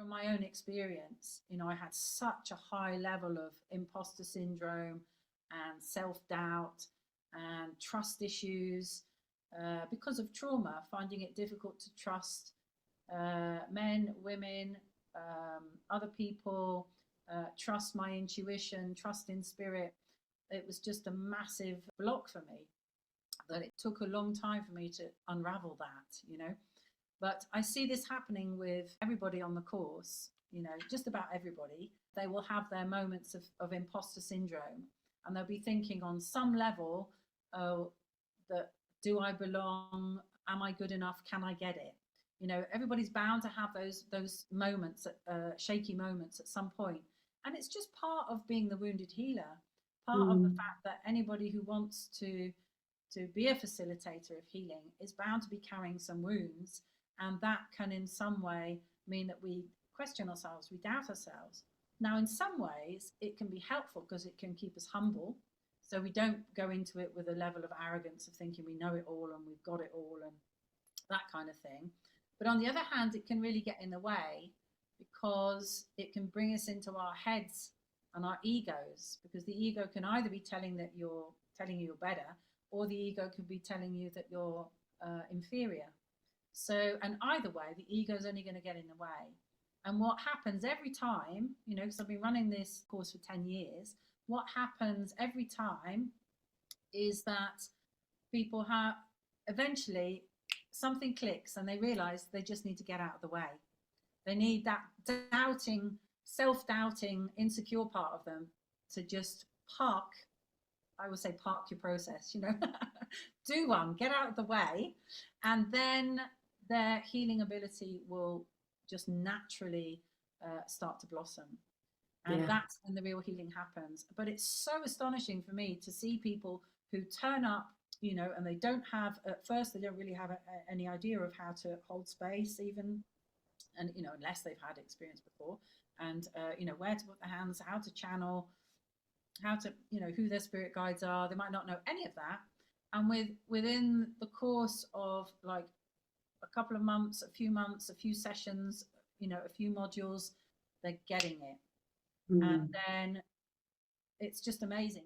from my own experience, you know, I had such a high level of imposter syndrome and self-doubt and trust issues because of trauma, finding it difficult to trust men, women, other people, trust my intuition, trust in spirit. It was just a massive block for me that it took a long time for me to unravel that, you know. But I see this happening with everybody on the course, you know, just about everybody. They will have their moments of imposter syndrome, and they'll be thinking on some level, oh, that do I belong? Am I good enough? Can I get it? You know, everybody's bound to have those moments, shaky moments at some point. And it's just part of being the wounded healer, part of the fact that anybody who wants to be a facilitator of healing is bound to be carrying some wounds. And that can in some way mean that we question ourselves, we doubt ourselves. Now, in some ways, it can be helpful because it can keep us humble. So we don't go into it with a level of arrogance of thinking we know it all and we've got it all and that kind of thing. But on the other hand, it can really get in the way because it can bring us into our heads and our egos, because the ego can either be telling you you're better, or the ego could be telling you that you're inferior. So, and either way, the ego is only going to get in the way. And what happens every time, you know, because I've been running this course for 10 years, what happens every time is that people have eventually something clicks and they realize they just need to get out of the way. They need that doubting, self-doubting, insecure part of them to just park. I would say park your process, you know, do one, get out of the way, and then their healing ability will just naturally start to blossom. And that's when the real healing happens. But it's so astonishing for me to see people who turn up, you know, and they don't have, at first, they don't really have any idea of how to hold space even. And, you know, unless they've had experience before. And, you know, where to put their hands, how to channel, how to, you know, who their spirit guides are. They might not know any of that. And within the course of like a couple of months, a few sessions, you know, a few modules, they're getting it. And then it's just amazing.